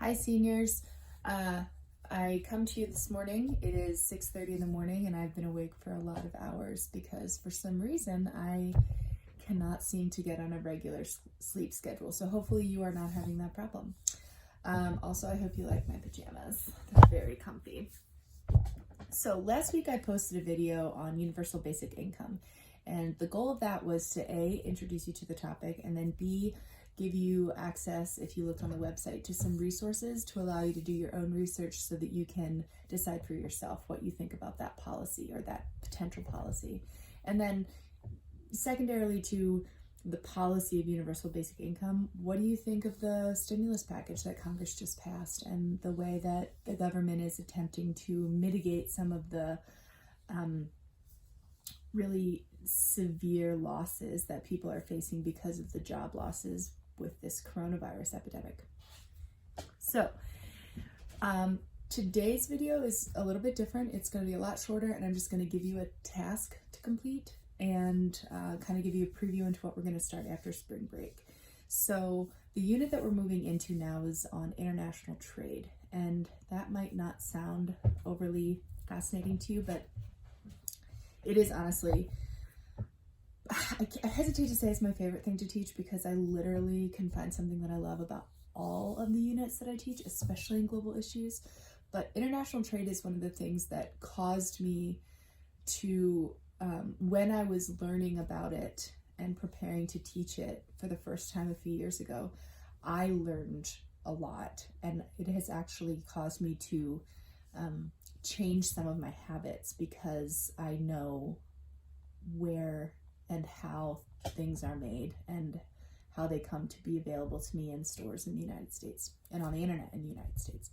Hi seniors, I come to you this morning. It is 6:30 in the morning and I've been awake for a lot of hours because for some reason I cannot seem to get on a regular sleep schedule. So hopefully you are not having that problem. Also, I hope you like my pajamas. They're very comfy. So last week I posted a video on universal basic income, and the goal of that was to A, introduce you to the topic, and then B, give you access, if you look on the website, to some resources to allow you to do your own research so that you can decide for yourself what you think about that policy or that potential policy. And then secondarily to the policy of universal basic income, what do you think of the stimulus package that Congress just passed and the way that the government is attempting to mitigate some of the really severe losses that people are facing because of the job losses with this coronavirus epidemic? So today's video is a little bit different. It's going to be a lot shorter, and I'm just going to give you a task to complete and kind of give you a preview into what we're going to start after spring break. So the unit that we're moving into now is on international trade, and that might not sound overly fascinating to you, but it is honestly, I hesitate to say it's my favorite thing to teach because I literally can find something that I love about all of the units that I teach, especially in global issues. But international trade is one of the things that caused me to, when I was learning about it and preparing to teach it for the first time a few years ago, I learned a lot, and it has actually caused me to change some of my habits because I know where and how things are made and how they come to be available to me in stores in the United States and on the internet in the United States.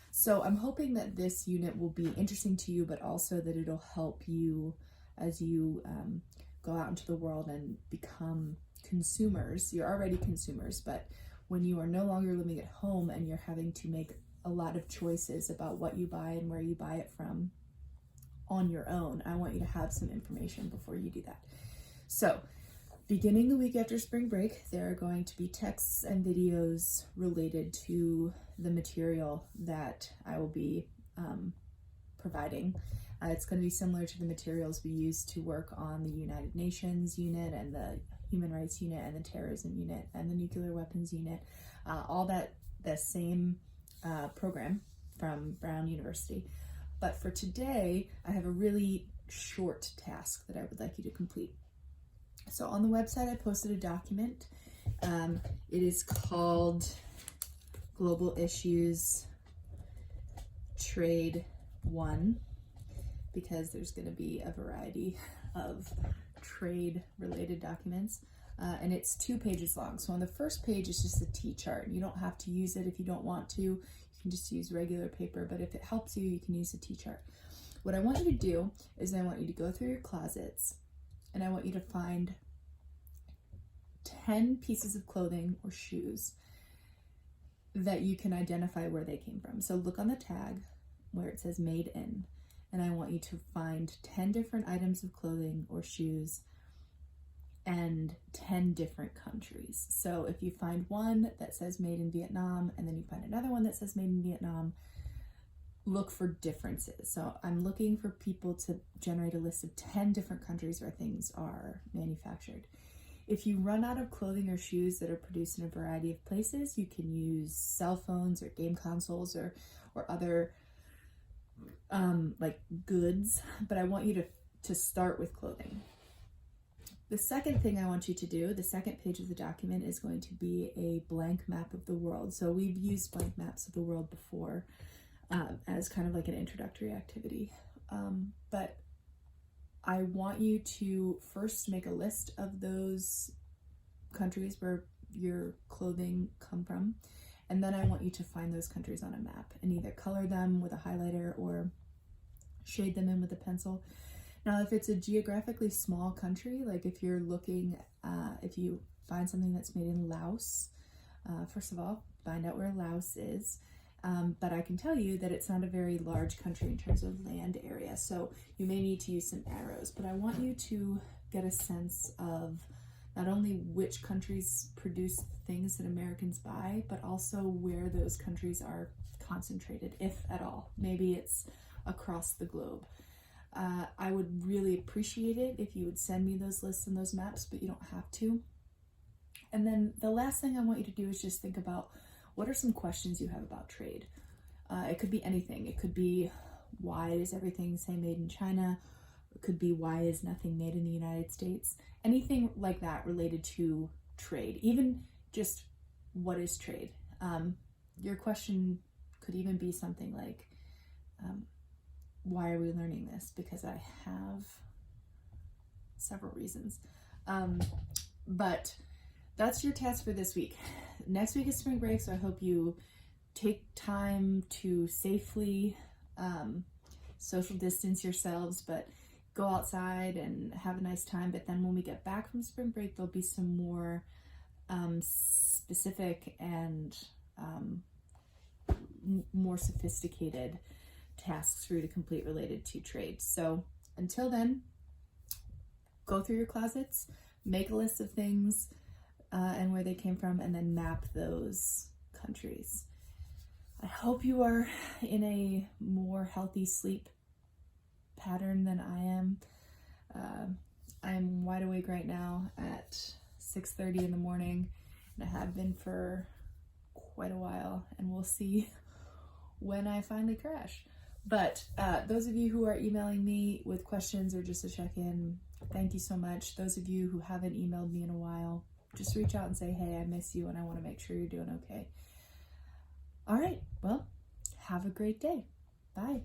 So I'm hoping that this unit will be interesting to you, but also that it'll help you as you go out into the world and become consumers. You're already consumers, but when you are no longer living at home and you're having to make a lot of choices about what you buy and where you buy it from on your own, I want you to have some information before you do that. So beginning the week after spring break, there are going to be texts and videos related to the material that I will be providing. It's going to be similar to the materials we use to work on the United Nations unit and the Human Rights unit and the Terrorism unit and the Nuclear Weapons unit, all that the same program from Brown University. But for today, I have a really short task that I would like you to complete. So on the website, I posted a document. It is called Global Issues Trade 1, because there's going to be a variety of trade-related documents. And it's 2 pages long. So on the first page, it's just a T-chart. You don't have to use it if you don't want to. You can just use regular paper, but if it helps you, you can use a T-chart. What I want you to do is I want you to go through your closets, and I want you to find 10 pieces of clothing or shoes that you can identify where they came from. So look on the tag where it says made in, and I want you to find 10 different items of clothing or shoes and 10 different countries. So if you find one that says made in Vietnam and then you find another one that says made in Vietnam, look for differences. So I'm looking for people to generate a list of 10 different countries where things are manufactured. If you run out of clothing or shoes that are produced in a variety of places, you can use cell phones or game consoles or other like goods, but I want you to start with clothing. The second thing I want you to do, the second page of the document, is going to be a blank map of the world. So we've used blank maps of the world before as kind of like an introductory activity. But I want you to first make a list of those countries where your clothing come from. And then I want you to find those countries on a map and either color them with a highlighter or shade them in with a pencil. Now, if it's a geographically small country, like if you're looking, if you find something that's made in Laos, first of all, find out where Laos is. But I can tell you that it's not a very large country in terms of land area, so you may need to use some arrows. But I want you to get a sense of not only which countries produce things that Americans buy, but also where those countries are concentrated, if at all. Maybe it's across the globe. I would really appreciate it if you would send me those lists and those maps, but you don't have to. And then the last thing I want you to do is just think about, what are some questions you have about trade? It could be anything. It could be, why does everything say made in China? It could be, why is nothing made in the United States? Anything like that related to trade. Even just, what is trade? Your question could even be something like, why are we learning this? Because I have several reasons. But that's your task for this week. Next week is spring break, so I hope you take time to safely social distance yourselves, but go outside and have a nice time. But then when we get back from spring break, there'll be some more specific and more sophisticated tasks for you to complete related to trade. So until then, go through your closets, make a list of things and where they came from, and then map those countries. I hope you are in a more healthy sleep pattern than I am. I'm wide awake right now at 6:30 in the morning, and I have been for quite a while, and we'll see when I finally crash. But those of you who are emailing me with questions or just to check in, thank you so much. Those of you who haven't emailed me in a while, just reach out and say, hey, I miss you and I want to make sure you're doing okay. All right, well, have a great day. Bye.